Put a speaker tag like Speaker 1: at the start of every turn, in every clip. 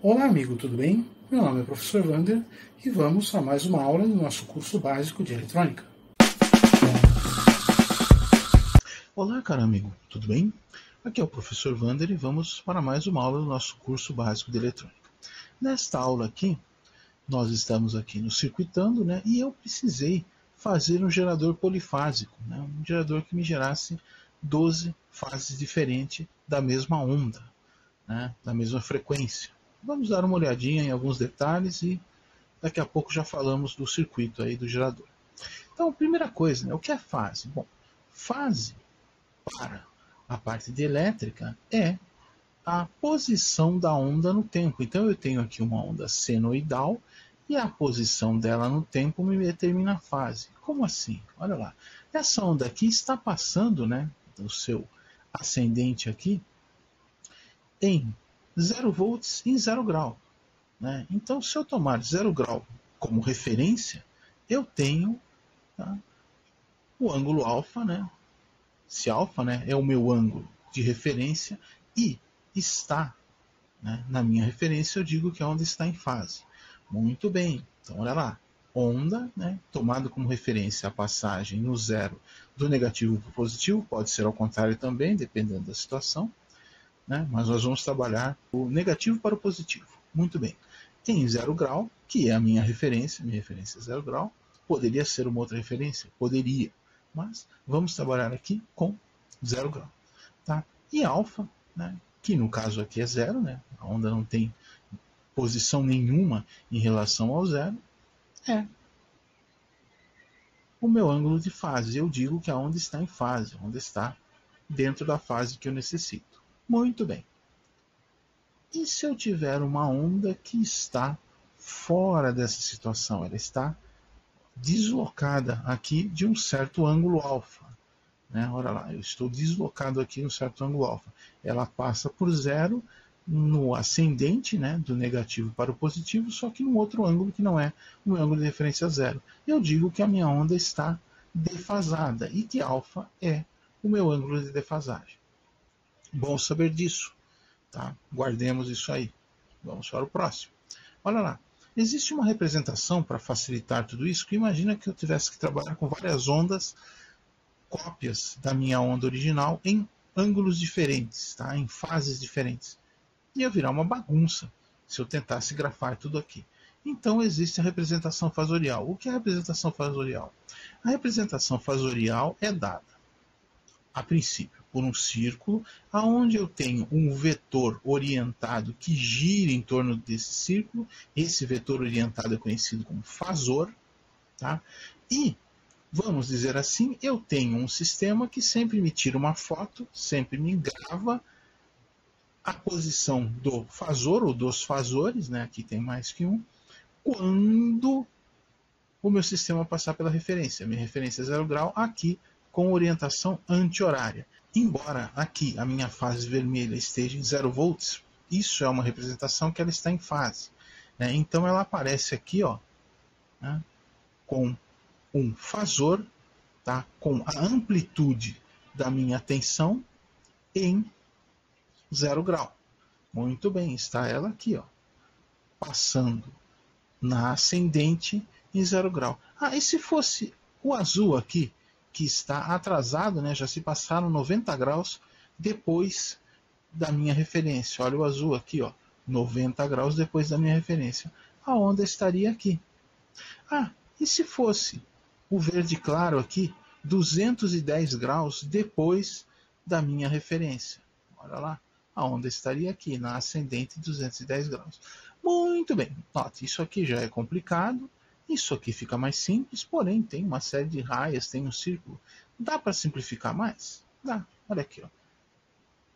Speaker 1: Olá, amigo, tudo bem? Meu nome é Professor Wander e vamos a mais uma aula do nosso curso básico de eletrônica.
Speaker 2: Olá, caro amigo, tudo bem? Aqui é o Professor Wander e vamos para mais uma aula do nosso curso básico de eletrônica. Nesta aula aqui, nós estamos aqui no circuitando, né? E eu precisei fazer um gerador polifásico, né? Um gerador que me gerasse 12 fases diferentes da mesma onda, né? Da mesma frequência. Vamos dar uma olhadinha em alguns detalhes e daqui a pouco já falamos do circuito aí do gerador. Então, primeira coisa, né? O que é fase? Bom, fase para a parte de elétrica é a posição da onda no tempo. Então eu tenho aqui uma onda senoidal e a posição dela no tempo me determina a fase. Como assim? Olha lá. Essa onda aqui está passando, né, do seu ascendente aqui em 0 volts em 0 grau. Né? Então, se eu tomar 0 grau como referência, eu tenho, tá, o ângulo alfa, né? Se alfa, né, é o meu ângulo de referência e está, né, na minha referência, eu digo que a onda está em fase. Muito bem, então olha lá. Onda, né, tomado como referência a passagem no zero do negativo para o positivo, pode ser ao contrário também, dependendo da situação, né, mas nós vamos trabalhar o negativo para o positivo. Muito bem. Tem 0 grau, que é a minha referência é 0 grau. Poderia ser uma outra referência? Poderia. Mas vamos trabalhar aqui com 0 grau. Tá? E alfa, né, que no caso aqui é 0, né, a onda não tem posição nenhuma em relação ao zero, é o meu ângulo de fase. Eu digo que a onda está em fase, a onda está dentro da fase que eu necessito. Muito bem. E se eu tiver uma onda que está fora dessa situação? Ela está deslocada aqui de um certo ângulo alfa. Né? Olha lá, eu estou deslocado aqui em um certo ângulo alfa. Ela passa por zero no ascendente, né, do negativo para o positivo, só que num outro ângulo que não é um ângulo de referência zero. Eu digo que a minha onda está defasada e que alfa é o meu ângulo de defasagem. Bom saber disso. Tá? Guardemos isso aí. Vamos para o próximo. Olha lá. Existe uma representação para facilitar tudo isso, que imagina que eu tivesse que trabalhar com várias ondas, cópias da minha onda original, em ângulos diferentes, tá? Em fases diferentes. Ia virar uma bagunça se eu tentasse grafar tudo aqui. Então existe a representação fasorial. O que é a representação fasorial? A representação fasorial é dada, a princípio, por um círculo, aonde eu tenho um vetor orientado que gira em torno desse círculo. Esse vetor orientado é conhecido como fasor. Tá? E, vamos dizer assim, eu tenho um sistema que sempre me tira uma foto, sempre me grava a posição do fasor, ou dos fasores, né? Aqui tem mais que um, quando o meu sistema passar pela referência. Minha referência é 0 grau, aqui com orientação anti-horária. Embora aqui a minha fase vermelha esteja em 0 volts, isso é uma representação que ela está em fase. Né? Então ela aparece aqui, ó, né, com um fasor, tá, com a amplitude da minha tensão em 0 grau. Muito bem, está ela aqui, ó, passando na ascendente em 0 grau. Ah, e se fosse o azul aqui, que está atrasado, né? Já se passaram 90 graus depois da minha referência. Olha o azul aqui, ó, 90 graus depois da minha referência. A onda estaria aqui. Ah, e se fosse o verde claro aqui, 210 graus depois da minha referência? Olha lá, a onda estaria aqui, na ascendente 210 graus. Muito bem, note, isso aqui já é complicado. Isso aqui fica mais simples, porém tem uma série de raias, tem um círculo. Dá para simplificar mais? Dá. Olha aqui, ó.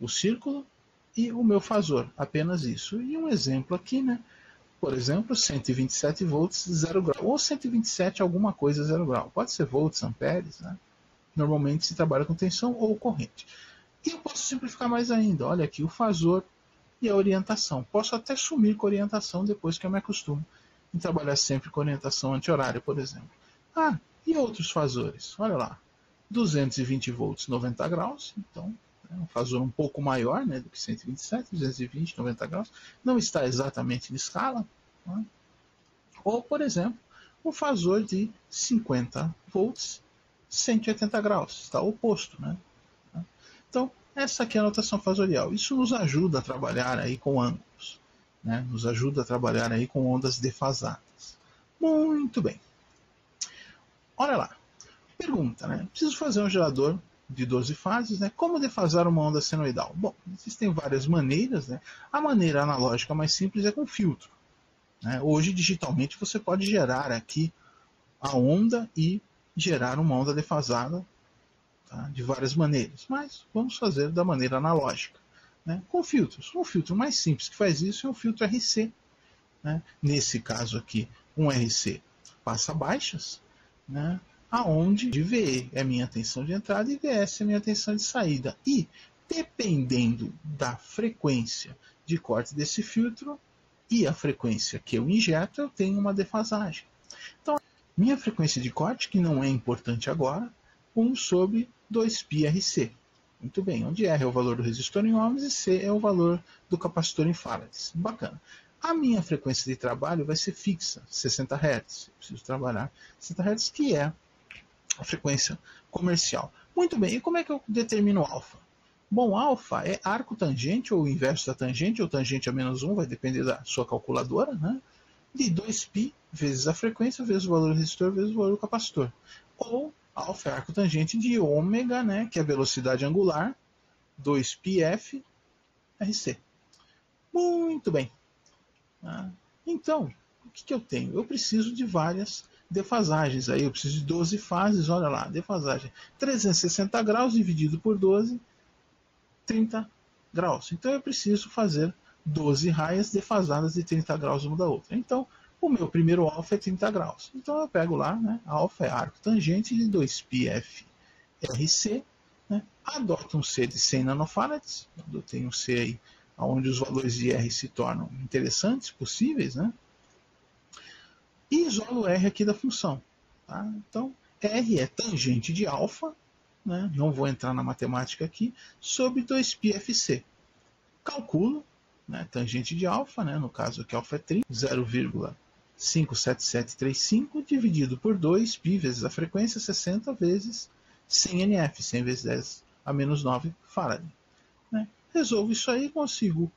Speaker 2: O círculo e o meu fasor, apenas isso. E um exemplo aqui, né? Por exemplo, 127 volts, 0 grau. Ou 127 alguma coisa, 0 grau. Pode ser volts, amperes, né? Normalmente se trabalha com tensão ou corrente. E eu posso simplificar mais ainda. Olha aqui o fasor e a orientação. Posso até sumir com a orientação depois que eu me acostumo em trabalhar sempre com orientação anti-horária, por exemplo. Ah, e outros fasores? Olha lá, 220 volts, 90 graus, então um fasor um pouco maior, né, do que 127, 220, 90 graus, não está exatamente em escala. Né? Ou, por exemplo, um fasor de 50 volts, 180 graus, está oposto. Né? Então, essa aqui é a notação fasorial. Isso nos ajuda a trabalhar aí com ângulos, né? Nos ajuda a trabalhar aí com ondas defasadas. Muito bem. Olha lá. Pergunta, né? Preciso fazer um gerador de 12 fases, né? Como defasar uma onda senoidal? Bom, existem várias maneiras, né? A maneira analógica mais simples é com filtro. Né? Hoje, digitalmente, você pode gerar aqui a onda e gerar uma onda defasada, tá? De várias maneiras, mas vamos fazer da maneira analógica, né? Com filtros. Um filtro mais simples que faz isso é o filtro RC. Né? Nesse caso aqui, um RC passa baixas, né? Aonde VE é minha tensão de entrada e VS é minha tensão de saída. E, dependendo da frequência de corte desse filtro e a frequência que eu injeto, eu tenho uma defasagem. Então, minha frequência de corte, que não é importante agora, 1 sobre 2πRC. Muito bem, onde R é o valor do resistor em ohms e C é o valor do capacitor em farads. Bacana. A minha frequência de trabalho vai ser fixa, 60 Hz. Eu preciso trabalhar 60 Hz, que é a frequência comercial. Muito bem, e como é que eu determino alfa? Bom, alfa é arco tangente, ou inverso da tangente, ou tangente a menos 1, vai depender da sua calculadora, né? De 2π vezes a frequência, vezes o valor do resistor, vezes o valor do capacitor. Ou alfa é arco tangente de ômega, né? Que é a velocidade angular, 2πf RC. Muito bem. Então, o que eu tenho? Eu preciso de várias defasagens. Aí eu preciso de 12 fases, olha lá, defasagem 360 graus dividido por 12, 30 graus. Então eu preciso fazer 12 raias defasadas de 30 graus uma da outra. Então, o meu primeiro alfa é 30 graus. Então eu pego lá, né, alfa é arco tangente de 2πf RC, né, adoto um C de 100 nanofarads, eu tenho um C aí onde os valores de R se tornam interessantes, possíveis, né? E isolo R aqui da função. Tá? Então, R é tangente de alfa, né? Não vou entrar na matemática aqui, sobre 2πfc. Calculo, né, tangente de alfa, né, no caso aqui alfa é 30, 0,57735 dividido por 2π vezes a frequência, 60 vezes 100 NF, 100 vezes 10 a menos 9 farad. Né? Resolvo isso aí e consigo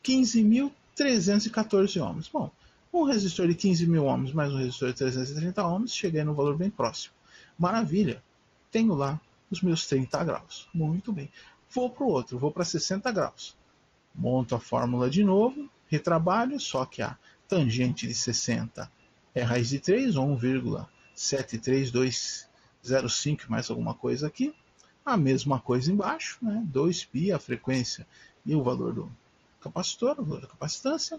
Speaker 2: 15.314 ohms. Bom, um resistor de 15.000 ohms mais um resistor de 330 ohms, cheguei no valor bem próximo. Maravilha! Tenho lá os meus 30 graus. Muito bem. Vou para o outro, vou para 60 graus. Monto a fórmula de novo, retrabalho, só que a tangente de 60 é raiz de 3, ou 1,73205 mais alguma coisa aqui. A mesma coisa embaixo, né? 2π a frequência e o valor do capacitor, o valor da capacitância.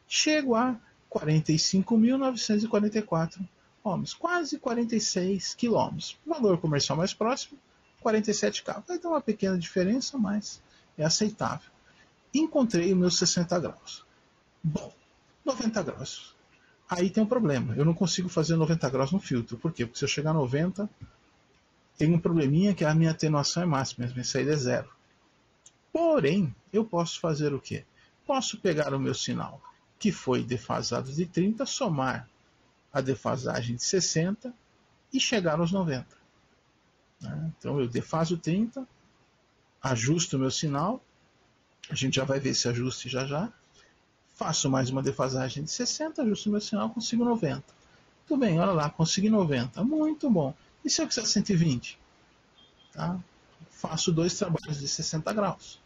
Speaker 2: Chego a 45.944 ohms, quase 46 km. Valor comercial mais próximo, 47K. Vai dar uma pequena diferença, mas é aceitável. Encontrei os meus 60 graus. Bom, 90 graus. Aí tem um problema. Eu não consigo fazer 90 graus no filtro. Por quê? Porque se eu chegar a 90, tem um probleminha que a minha atenuação é máxima, a minha saída é zero. Porém, eu posso fazer o quê? Posso pegar o meu sinal, que foi defasado de 30, somar a defasagem de 60 e chegar aos 90. Então eu defaso 30, ajusto o meu sinal, a gente já vai ver esse ajuste já já, faço mais uma defasagem de 60, ajusto o meu sinal, consigo 90. Tudo bem, olha lá, consegui 90, muito bom. E se eu quiser 120? Tá? Faço dois trabalhos de 60 graus.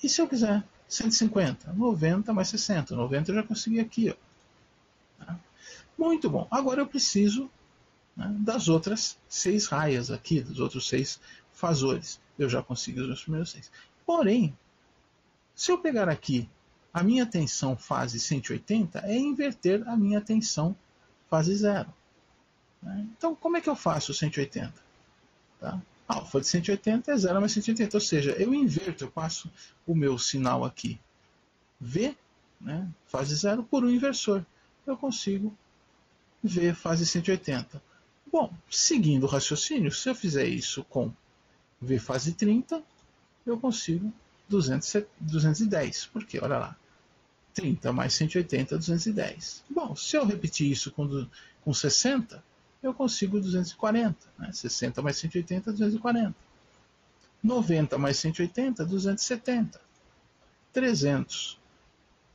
Speaker 2: E se eu quiser 150? 90 mais 60. 90 eu já consegui aqui. Ó. Tá? Muito bom. Agora eu preciso, né, das outras 6 raias aqui, dos outros 6 fasores. Eu já consegui os meus primeiros 6. Porém, se eu pegar aqui a minha tensão fase 180, é inverter a minha tensão fase 0. Então, como é que eu faço 180? Tá? Alfa de 180 é 0 mais 180, ou seja, eu inverto, eu passo o meu sinal aqui V, né, fase 0, por um inversor. Eu consigo V fase 180. Bom, seguindo o raciocínio, se eu fizer isso com V fase 30, eu consigo 210. Por quê? Olha lá. 30 mais 180, 210. Bom, se eu repetir isso com 60, eu consigo 240. Né? 60 mais 180, 240. 90 mais 180, 270. 300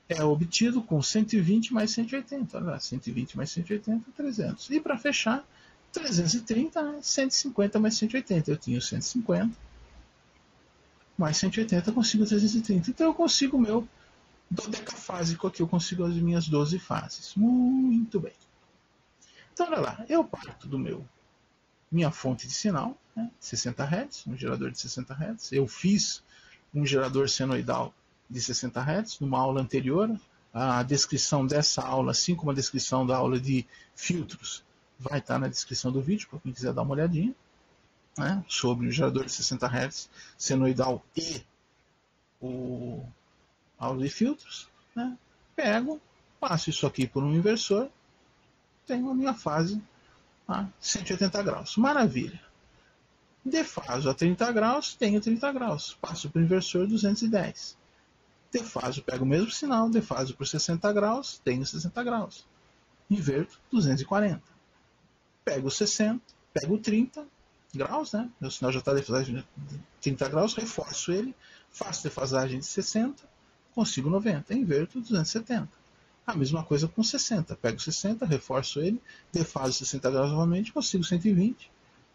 Speaker 2: é obtido com 120 mais 180. Olha lá, 120 mais 180, 300. E para fechar, 330, né? 150 mais 180. Eu tinha 150 mais 180, eu consigo 330. Então eu consigo o meu dodecafásico aqui, eu consigo as minhas 12 fases. Muito bem. Então olha lá, eu parto do minha fonte de sinal, né, 60 Hz, um gerador de 60 Hz. Eu fiz um gerador senoidal de 60 Hz numa aula anterior. A descrição dessa aula, assim como a descrição da aula de filtros, vai estar na descrição do vídeo, para quem quiser dar uma olhadinha, né, sobre o gerador de 60 Hz senoidal e o aula de filtros. Né, pego, passo isso aqui por um inversor, tenho a minha fase a 180 graus. Maravilha. Defaso a 30 graus, tenho 30 graus. Passo para o inversor 210. Defaso, pego o mesmo sinal, defaso por 60 graus, tenho 60 graus. Inverto 240. Pego 60, pego 30 graus, né? Meu sinal já está defasagem de 30 graus, reforço ele, faço defasagem de 60, consigo 90, inverto 270. A mesma coisa com 60. Pego 60, reforço ele, defaso 60 graus novamente, consigo 120,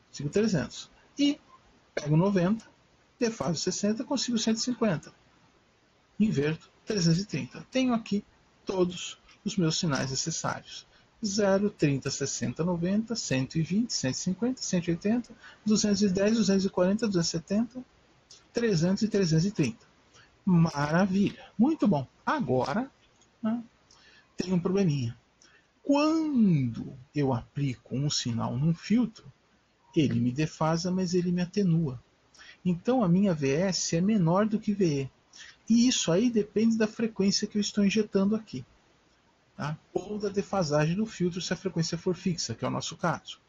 Speaker 2: consigo 300. E pego 90, defaso 60, consigo 150. Inverto 330. Tenho aqui todos os meus sinais necessários. 0, 30, 60, 90, 120, 150, 180, 210, 240, 270, 300 e 330. Maravilha. Muito bom. Agora, né, tem um probleminha. Quando eu aplico um sinal num filtro, ele me defasa, mas ele me atenua. Então a minha VS é menor do que VE. E isso aí depende da frequência que eu estou injetando aqui. Tá? Ou da defasagem do filtro, se a frequência for fixa, que é o nosso caso.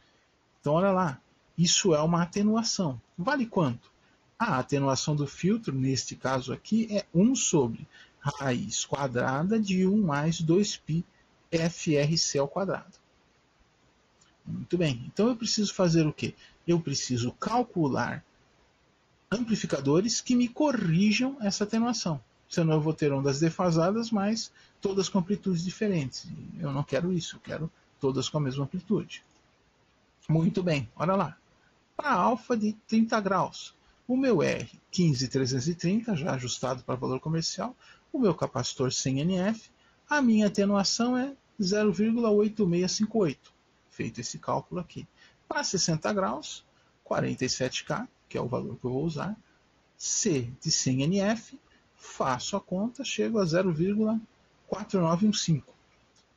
Speaker 2: Então olha lá, isso é uma atenuação. Vale quanto? A atenuação do filtro, neste caso aqui, é 1 sobre raiz quadrada de 1 mais 2π FRC ao quadrado. Muito bem, então eu preciso fazer o quê? Eu preciso calcular amplificadores que me corrijam essa atenuação. Senão eu vou ter ondas defasadas, mas todas com amplitudes diferentes. Eu não quero isso, eu quero todas com a mesma amplitude. Muito bem, olha lá. Para alfa de 30 graus, o meu R 15330, já ajustado para valor comercial, o meu capacitor 100 NF, a minha atenuação é 0,8658. Feito esse cálculo aqui. Para 60 graus, 47K, que é o valor que eu vou usar, C de 100 NF, faço a conta, chego a 0,4915.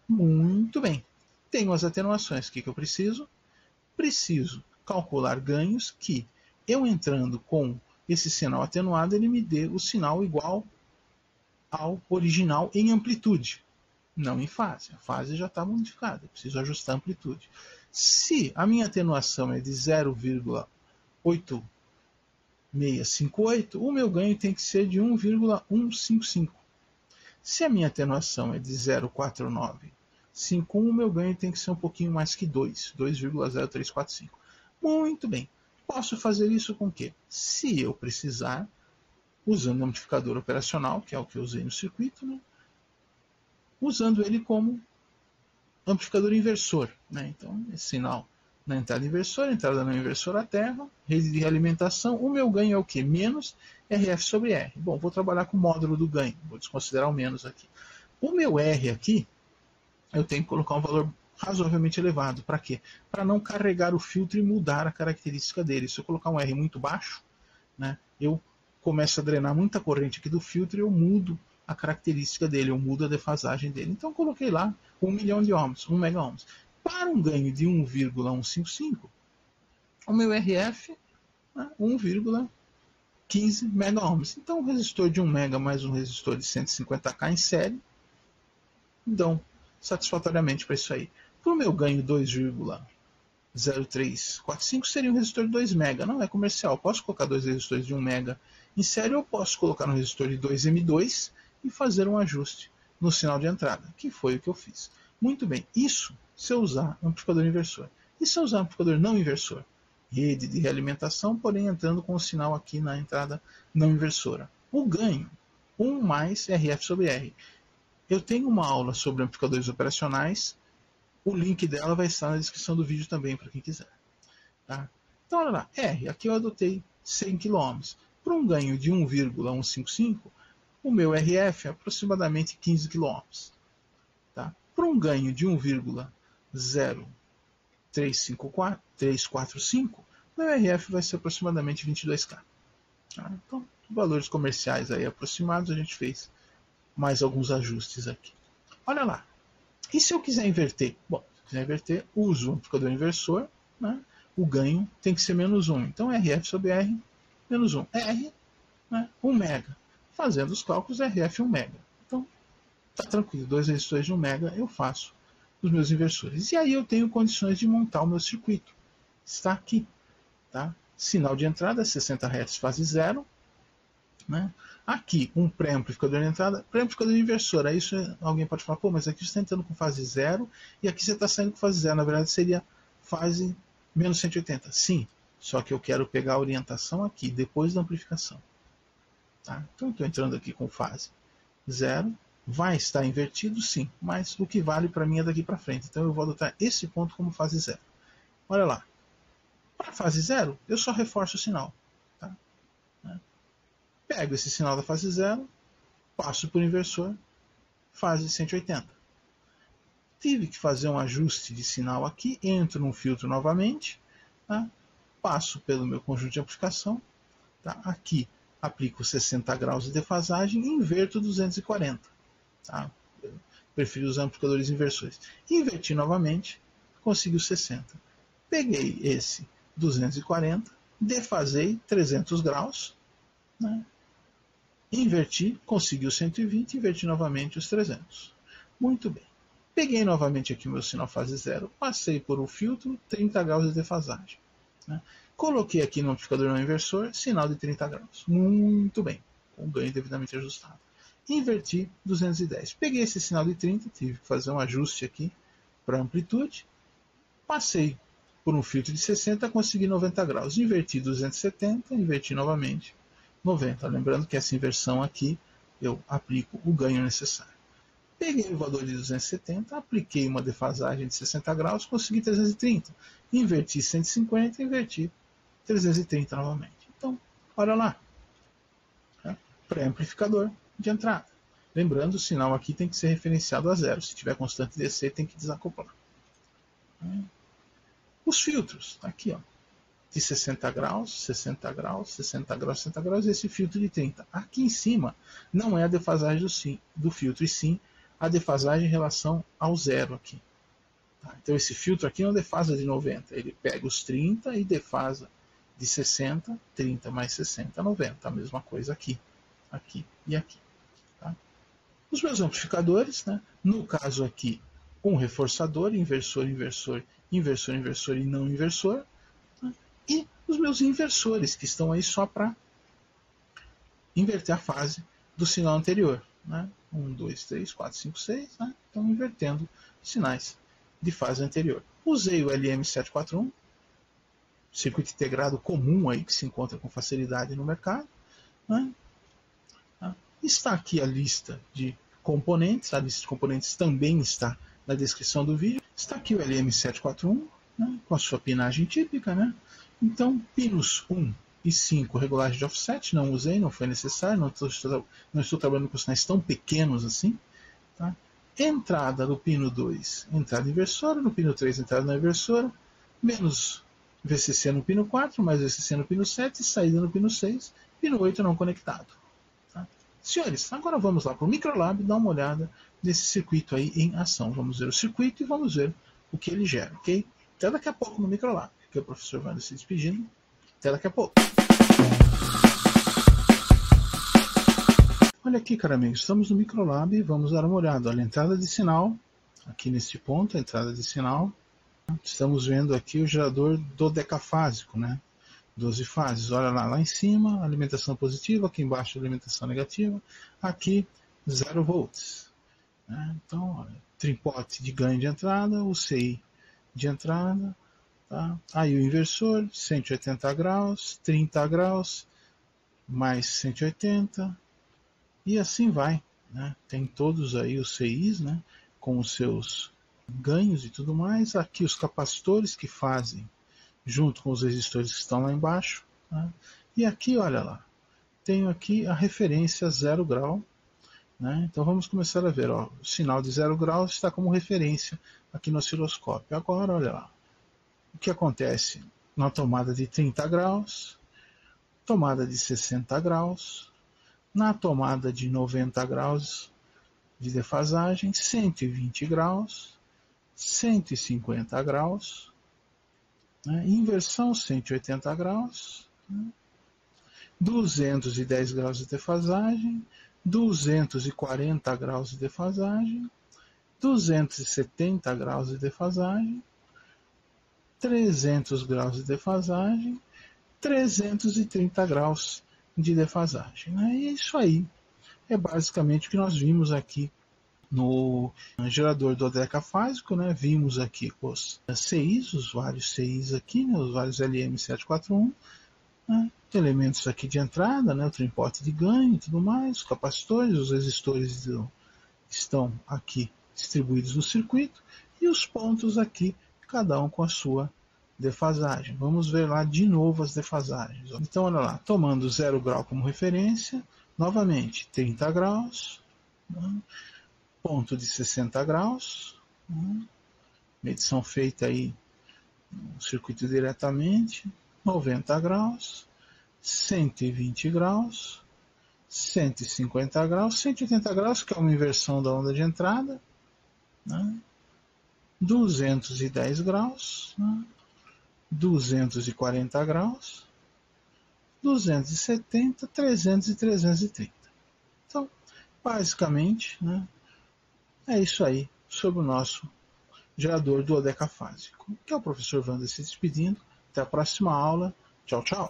Speaker 2: Muito bem. Tenho as atenuações. O que eu preciso? Preciso calcular ganhos que, eu entrando com esse sinal atenuado, ele me dê o sinal igual ao original em amplitude, não em fase. A fase já está modificada, eu preciso ajustar a amplitude. Se a minha atenuação é de 0,8658, o meu ganho tem que ser de 1,155. Se a minha atenuação é de 0,4951, o meu ganho tem que ser um pouquinho mais que 2,0345. Muito bem. Posso fazer isso com o quê? Se eu precisar, usando o amplificador operacional, que é o que eu usei no circuito, né? Usando ele como amplificador inversor. Né? Então, esse sinal na entrada inversora, entrada não inversora à terra, rede de realimentação. O meu ganho é o quê? Menos RF sobre R. Bom, vou trabalhar com o módulo do ganho. Vou desconsiderar o menos aqui. O meu R aqui, eu tenho que colocar um valor razoavelmente elevado. Para quê? Para não carregar o filtro e mudar a característica dele. Se eu colocar um R muito baixo, né, eu começo a drenar muita corrente aqui do filtro e eu mudo a característica dele, eu mudo a defasagem dele. Então eu coloquei lá 1 milhão de ohms, 1 mega ohms. Para um ganho de 1,155, o meu RF é 1,15 mega ohms. Então um resistor de 1 mega mais um resistor de 150K em série dão satisfatoriamente para isso aí. Para o meu ganho 2,1 0,345 seria um resistor de 2 mega. Não é comercial. Posso colocar dois resistores de 1 mega em série, ou posso colocar um resistor de 2M2 e fazer um ajuste no sinal de entrada, que foi o que eu fiz. Muito bem, isso se eu usar amplificador inversor. E se eu usar amplificador não inversor? Rede de realimentação, porém entrando com o sinal aqui na entrada não inversora. O ganho, 1 mais RF sobre R. Eu tenho uma aula sobre amplificadores operacionais. O link dela vai estar na descrição do vídeo também, para quem quiser. Tá? Então, olha lá. R, aqui eu adotei 100 km. Para um ganho de 1,155, o meu RF é aproximadamente 15 km. Tá? Para um ganho de 1,0345, meu RF vai ser aproximadamente 22K. Tá? Então, valores comerciais aí aproximados, a gente fez mais alguns ajustes aqui. Olha lá. E se eu quiser inverter? Bom, se eu quiser inverter, uso o amplificador inversor, né? O ganho tem que ser menos 1. Então, RF sobre R, menos 1. R, né? 1 mega. Fazendo os cálculos, RF 1 mega. Então, tá tranquilo. 2 resistores de 1 mega eu faço os meus inversores. E aí eu tenho condições de montar o meu circuito. Está aqui. Tá? Sinal de entrada, 60 Hz, fase 0. Né? Aqui, um pré-amplificador de entrada, pré-amplificador inversor. Aí isso, alguém pode falar, pô, mas aqui você está entrando com fase 0 e aqui você está saindo com fase 0. Na verdade, seria fase menos 180. Sim, só que eu quero pegar a orientação aqui, depois da amplificação. Tá? Então, eu estou entrando aqui com fase 0. Vai estar invertido, sim, mas o que vale para mim é daqui para frente. Então, eu vou adotar esse ponto como fase 0. Olha lá. Para fase 0, eu só reforço o sinal. Tá? Pego esse sinal da fase 0, passo por inversor, fase 180. Tive que fazer um ajuste de sinal aqui, entro no filtro novamente, tá? Passo pelo meu conjunto de amplificação, tá? Aqui aplico 60 graus de defasagem e inverto 240. Tá? Eu prefiro usar amplificadores inversores. Inverti novamente, consegui o 60. Peguei esse 240, defasei 300 graus, né? Inverti, consegui o 120, inverti novamente os 300. Muito bem. Peguei novamente aqui o meu sinal fase 0, passei por um filtro, 30 graus de defasagem. Né? Coloquei aqui no amplificador não inversor, sinal de 30 graus. Muito bem, com o ganho devidamente ajustado. Inverti 210. Peguei esse sinal de 30, tive que fazer um ajuste aqui para amplitude. Passei por um filtro de 60, consegui 90 graus. Inverti 270, inverti novamente 90. Lembrando que essa inversão aqui eu aplico o ganho necessário. Peguei o valor de 270, apliquei uma defasagem de 60 graus, consegui 330. Inverti 150, inverti 330 novamente. Então, olha lá. Pré-amplificador de entrada. Lembrando, o sinal aqui tem que ser referenciado a 0. Se tiver constante DC, tem que desacoplar. Os filtros, aqui, ó, de 60 graus, 60 graus, 60 graus, 60 graus, esse filtro de 30. Aqui em cima não é a defasagem do filtro, e sim a defasagem em relação ao 0 aqui. Tá? Então esse filtro aqui não defasa de 90, ele pega os 30 e defasa de 60, 30 mais 60, 90. A mesma coisa aqui, aqui e aqui. Tá? Os meus amplificadores, né? No caso aqui, um reforçador, inversor, inversor, inversor, inversor e não inversor. Né? E os meus inversores, que estão aí só para inverter a fase do sinal anterior. Né? 1, 2, 3, 4, 5, 6. Né? Estão invertendo sinais de fase anterior. Usei o LM741, circuito integrado comum aí, que se encontra com facilidade no mercado. Né? Está aqui a lista de componentes. A lista de componentes também está na descrição do vídeo. Está aqui o LM741, né, com a sua pinagem típica. Né? Então, pinos 1 e 5, regulagem de offset, não usei, não foi necessário, não estou trabalhando com sinais tão pequenos assim. Tá? Entrada do pino 2, entrada inversora, no pino 3, entrada não inversora, menos VCC no pino 4, mais VCC no pino 7, saída no pino 6, pino 8 não conectado. Tá? Senhores, agora vamos lá para o Microlab dar uma olhada nesse circuito aí em ação. Vamos ver o circuito e vamos ver o que ele gera, ok? Até daqui a pouco no Microlab, que é o professor Wander se despedindo. Até daqui a pouco. Olha aqui, cara amigo, estamos no Microlab e vamos dar uma olhada. Olha a entrada de sinal, aqui neste ponto, a entrada de sinal. Estamos vendo aqui o gerador dodecafásico, né? 12 fases. Olha lá em cima, alimentação positiva, aqui embaixo alimentação negativa, aqui 0 volts. Né? Então, olha, trimpote de ganho de entrada, o CI de entrada, tá? Aí o inversor, 180 graus, 30 graus, mais 180, e assim vai. Né? Tem todos aí os CIs, né? Com os seus ganhos e tudo mais. Aqui os capacitores que fazem junto com os resistores que estão lá embaixo. Né? E aqui, olha lá, tenho aqui a referência 0 grau. Né? Então vamos começar a ver. Ó, o sinal de 0 graus está como referência aqui no osciloscópio. Agora, olha lá, o que acontece na tomada de 30 graus, tomada de 60 graus, na tomada de 90 graus de defasagem, 120 graus, 150 graus, né? Inversão 180 graus, né? 210 graus de defasagem, 240 graus de defasagem, 270 graus de defasagem, 300 graus de defasagem, 330 graus de defasagem. Né? E isso aí é basicamente o que nós vimos aqui no gerador dodecafásico, né? Vimos aqui os CIs, os vários CIs aqui, né? Os vários LM741, né? Elementos aqui de entrada, né? O trimpote de ganho e tudo mais, os capacitores, os resistores estão aqui distribuídos no circuito, e os pontos aqui, cada um com a sua defasagem. Vamos ver lá de novo as defasagens. Então, olha lá, tomando 0 grau como referência, novamente 30 graus, né? Ponto de 60 graus, né? Medição feita aí no circuito diretamente, 90 graus, 120 graus, 150 graus, 180 graus, que é uma inversão da onda de entrada, né? 210 graus, né? 240 graus, 270, 300 e 330. Então, basicamente, né, é isso aí sobre o nosso gerador dodecafásico. Que é o professor Wander se despedindo. Até a próxima aula. Tchau, tchau.